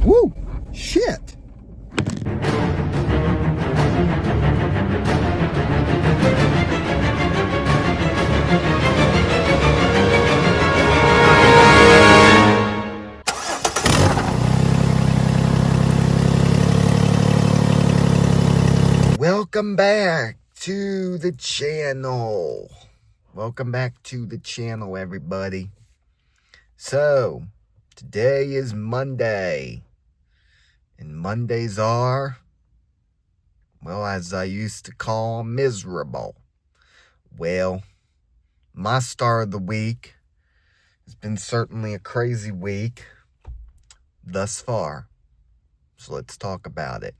Woo! Shit! Welcome back to the channel. Welcome back to the channel, everybody. So, today is Monday. And Mondays are, well, as I used to call, miserable. Well, my start of the week has been certainly a crazy week thus far. So let's talk about it.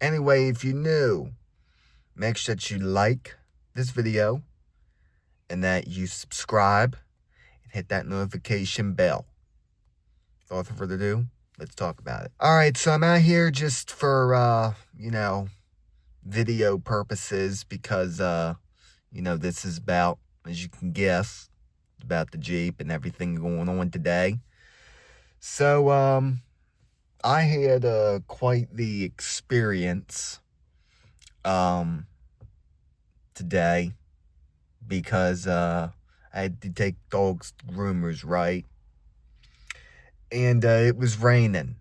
Anyway, if you're new, make sure that you like this video and that you subscribe and hit that notification bell. Without further ado, let's talk about it. All right, so I'm out here just for, video purposes because, this is about, as you can guess, about the Jeep and everything going on today. So, I had quite the experience today because I had to take dogs to groomers, right? And it was raining,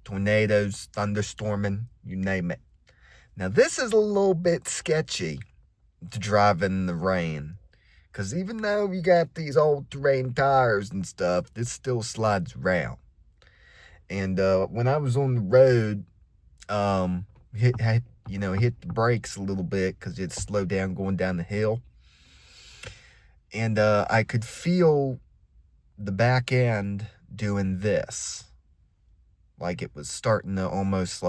tornadoes, thunderstorming, you name it. Now, this is a little bit sketchy to drive in the rain, because even though you got these all-terrain tires and stuff, this still slides around. And when I was on the road, hit the brakes a little bit because it slowed down going down the hill. And I could feel the back end doing this. Like it was starting to almost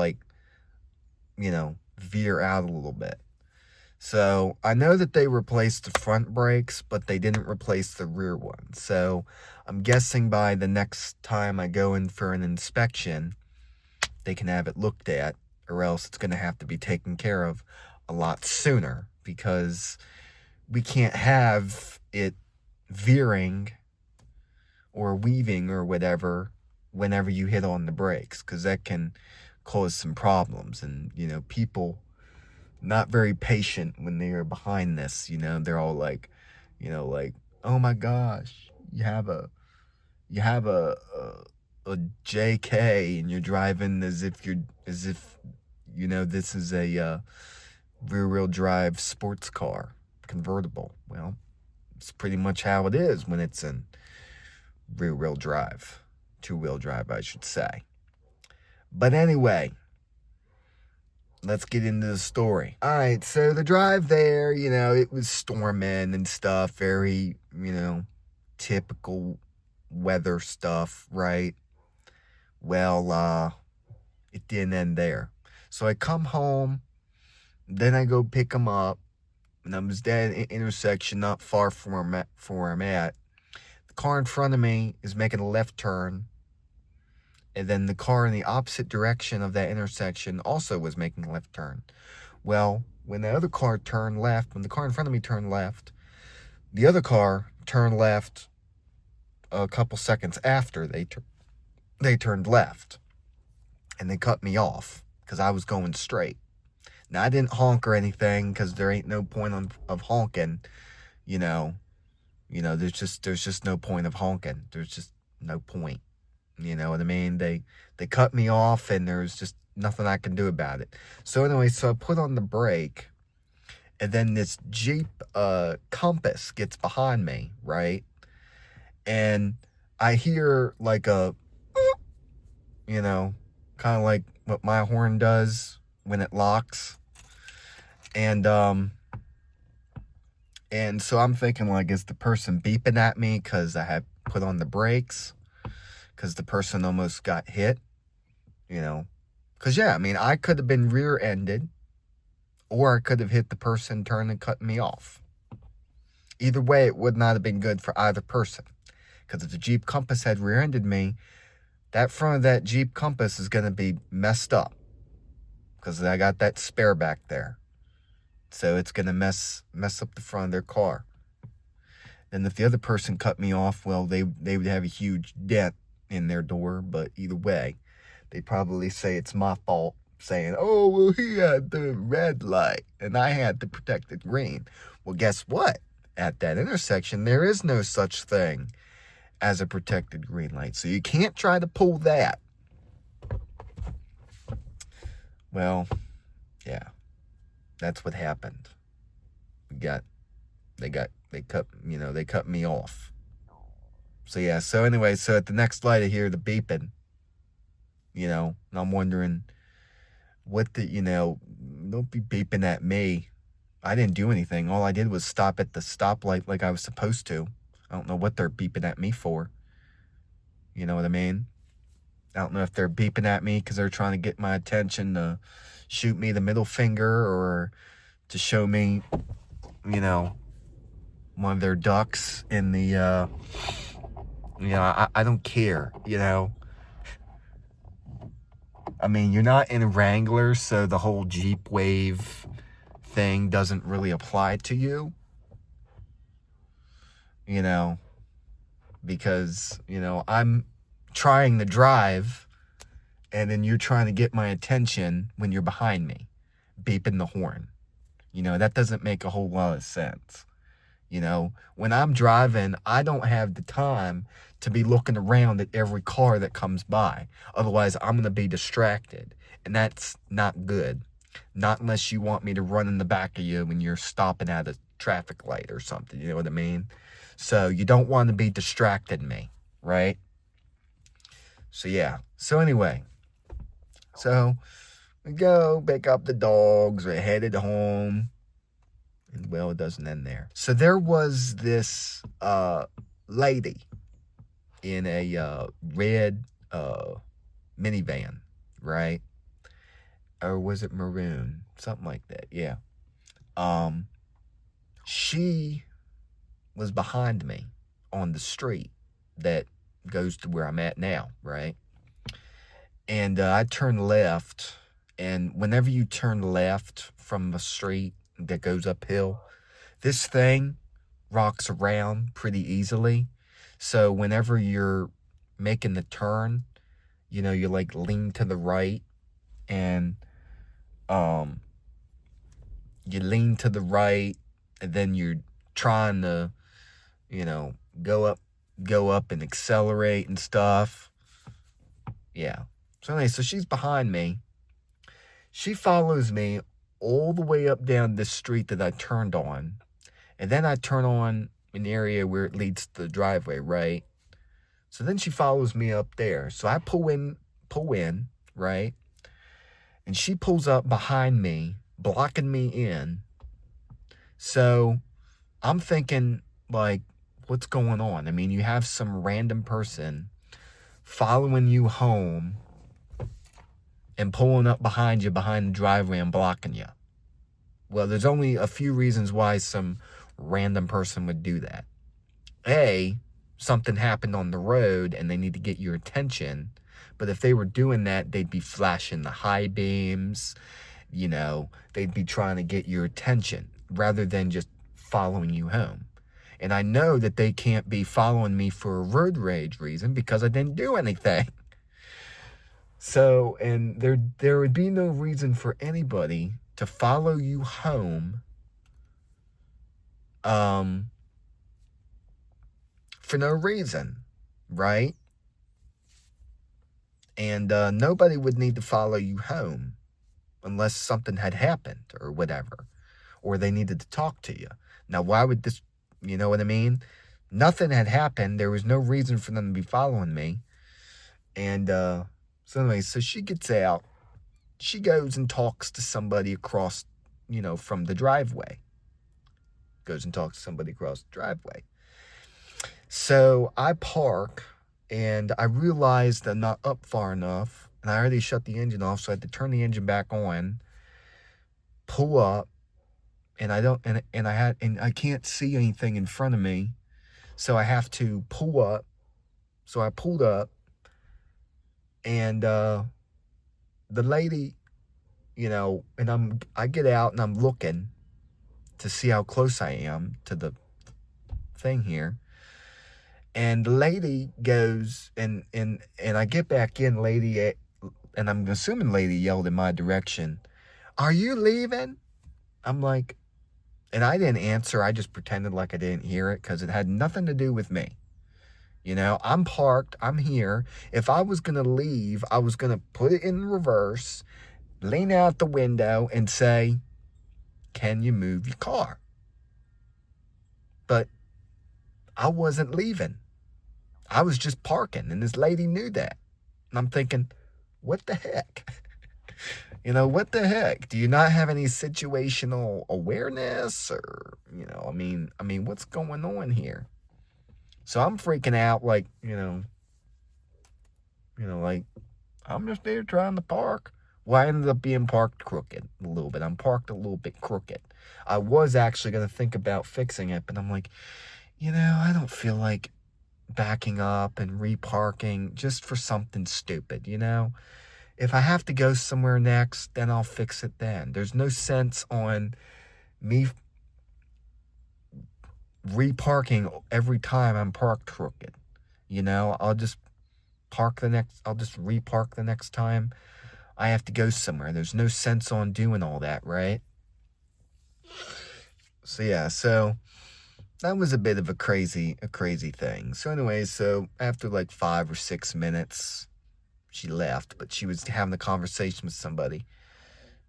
veer out a little bit. So I know that they replaced the front brakes, but they didn't replace the rear ones. So I'm guessing by the next time I go in for an inspection, they can have it looked at, or else it's going to have to be taken care of a lot sooner, because we can't have it veering or weaving or whatever whenever you hit on the brakes, because that can cause some problems. And, people not very patient when they are behind this, they're all like, oh my gosh, you have a JK and you're driving as if this is a rear-wheel drive sports car convertible. Well, it's pretty much how it is when it's in rear-wheel drive, two-wheel drive, I should say. But anyway, let's get into the story. All right, so the drive there, it was storming and stuff, very, typical weather stuff, right? Well, it didn't end there. So I come home, then I go pick him up, and I was at an intersection not far from where I'm at. The car in front of me is making a left turn, and then the car in the opposite direction of that intersection also was making a left turn. Well, when the other car turned left, when the car in front of me turned left, the other car turned left a couple seconds after they turned left. And they cut me off because I was going straight. Now, I didn't honk or anything because there ain't no point of honking. There's just no point of honking. There's just no point. You know what I mean? They cut me off, and there's just nothing I can do about it. So anyway, so I put on the brake, and then this Jeep Compass gets behind me, right? And I hear like a, kind of like what my horn does when it locks. And so I'm thinking, like, is the person beeping at me because I had put on the brakes? Because the person almost got hit, Because, yeah, I mean, I could have been rear-ended, or I could have hit the person turning and cutting me off. Either way, it would not have been good for either person. Because if the Jeep Compass had rear-ended me, that front of that Jeep Compass is going to be messed up. Because I got that spare back there. So it's going to mess up the front of their car. And if the other person cut me off, well, they would have a huge dent in their door, but either way, they probably say it's my fault, saying, oh, well, he had the red light and I had the protected green. Well, guess what? At that intersection, there is no such thing as a protected green light. So you can't try to pull that. Well, yeah, that's what happened. They cut me off. So yeah, so anyway, so at the next light I hear the beeping, and I'm wondering, don't be beeping at me. I didn't do anything. All I did was stop at the stoplight like I was supposed to. I don't know what they're beeping at me for. You know what I mean? I don't know if they're beeping at me because they're trying to get my attention to shoot me the middle finger or to show me, one of their ducks in the, I don't care, I mean, you're not in a Wrangler, so the whole Jeep Wave thing doesn't really apply to you, because, I'm trying to drive, and then you're trying to get my attention when you're behind me, beeping the horn. That doesn't make a whole lot of sense. When I'm driving, I don't have the time to be looking around at every car that comes by. Otherwise, I'm going to be distracted. And that's not good. Not unless you want me to run in the back of you when you're stopping at a traffic light or something. You know what I mean? So you don't want to be distracting me, right? So yeah. So anyway. So we go pick up the dogs. We're headed home. And well, it doesn't end there. So there was this lady in a red minivan, right? Or was it maroon? Something like that, yeah. She was behind me on the street that goes to where I'm at now, right? And I turned left, and whenever you turn left from a street that goes uphill, this thing rocks around pretty easily. So whenever you're making the turn, you like lean to the right, and you lean to the right, and then you're trying to, go up and accelerate and stuff. Yeah. So anyway, so she's behind me. She follows me all the way up down this street that I turned on. And then I turn on an area where it leads to the driveway, right? So then she follows me up there. So I pull in, right? And she pulls up behind me, blocking me in. So I'm thinking, like, what's going on? I mean, you have some random person following you home and pulling up behind you behind the driveway and blocking you. Well, there's only a few reasons why some random person would do that. A, something happened on the road and they need to get your attention. But if they were doing that, they'd be flashing the high beams. They'd be trying to get your attention rather than just following you home. And I know that they can't be following me for a road rage reason because I didn't do anything. So, and there would be no reason for anybody to follow you home for no reason, right? And nobody would need to follow you home unless something had happened or whatever, or they needed to talk to you. Now, why would this, you know what I mean? Nothing had happened. There was no reason for them to be following me. And so anyway, so she gets out. She goes and talks to somebody across, from the driveway. Goes and talks to somebody across the driveway. So I park, and I realized I'm not up far enough, and I already shut the engine off, so I had to turn the engine back on, pull up, and I can't see anything in front of me, so I have to pull up. So I pulled up, and the lady, and I get out and I'm looking to see how close I am to the thing here. And the lady goes, and I get back in, and I'm assuming lady yelled in my direction, "Are you leaving?" I'm like, and I didn't answer. I just pretended like I didn't hear it because it had nothing to do with me. You know, I'm parked. I'm here. If I was going to leave, I was going to put it in reverse, lean out the window and say, "Can you move your car?" But I wasn't leaving. I was just parking, and this lady knew that. And I'm thinking, what the heck? You know, what the heck? Do you not have any situational awareness? Or, I mean, what's going on here? So I'm freaking out, like, like, I'm just there trying to park. Well, I ended up being parked crooked a little bit. I'm parked a little bit crooked. I was actually going to think about fixing it, but I'm like, I don't feel like backing up and reparking just for something stupid, If I have to go somewhere next, then I'll fix it then. There's no sense on me reparking every time I'm parked crooked. I'll just repark the next time I have to go somewhere. There's no sense on doing all that, right? So yeah, that was a bit of a crazy thing. So anyway, so after like 5 or 6 minutes, she left, but she was having a conversation with somebody,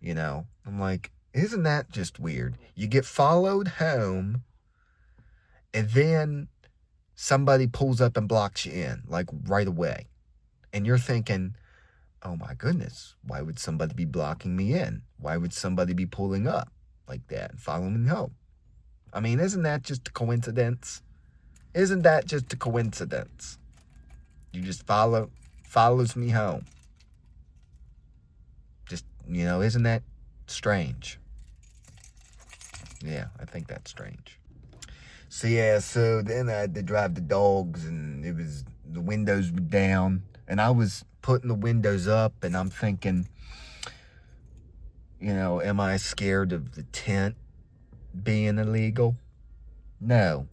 I'm like, isn't that just weird? You get followed home, and then somebody pulls up and blocks you in, like right away. And you're thinking, oh my goodness, why would somebody be blocking me in? Why would somebody be pulling up like that and following me home? I mean, isn't that just a coincidence? Isn't that just a coincidence? You just follows me home. Just, isn't that strange? Yeah, I think that's strange. So yeah, so then I had to drive the dogs, and the windows were down, and I was putting the windows up, and I'm thinking, am I scared of the tent being illegal? No,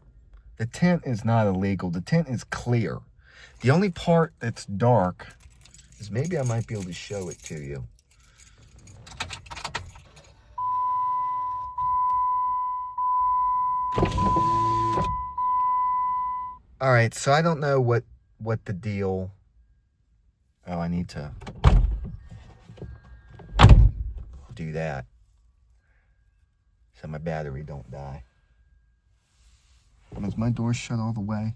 the tent is not illegal. The tent is clear. The only part that's dark is, maybe I might be able to show it to you. All right, so I don't know what the deal. Oh, I need to do that so my battery don't die. Is my door shut all the way?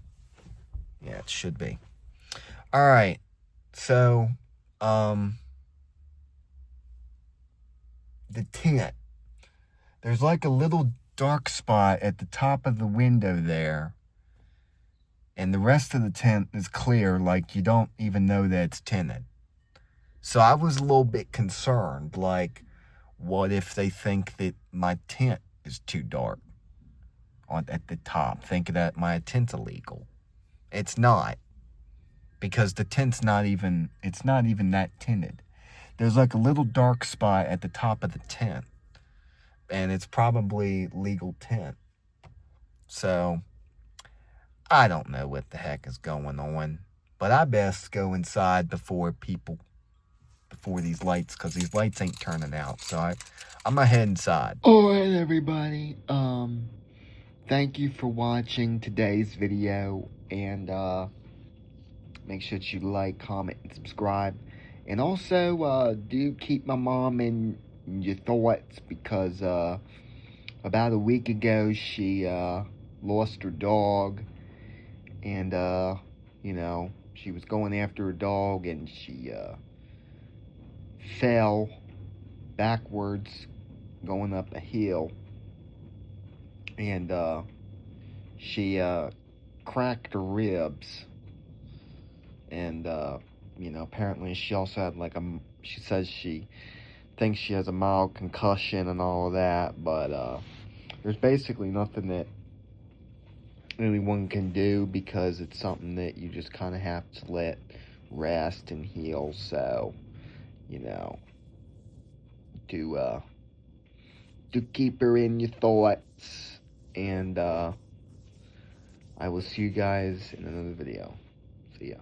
Yeah, it should be. All right, so the tent. There's like a little dark spot at the top of the window there, and the rest of the tent is clear, like you don't even know that it's tinted. So I was a little bit concerned, like, what if they think that my tent is too dark at the top, thinking that my tent's illegal? It's not, because the tent's not even that tinted. There's like a little dark spot at the top of the tent, and it's probably legal tint. So I don't know what the heck is going on, but I best go inside before these lights, because these lights ain't turning out. So I'm gonna head inside. All right, everybody. Thank you for watching today's video, and make sure that you like, comment, and subscribe. And also, do keep my mom in your thoughts, because about a week ago, she lost her dog, and she was going after her dog, and she fell backwards going up a hill, and she cracked her ribs, and apparently she also had she says she thinks she has a mild concussion and all of that, but there's basically nothing that anyone can do, because it's something that you just kind of have to let rest and heal. So do keep her in your thoughts, and I will see you guys in another video. See ya.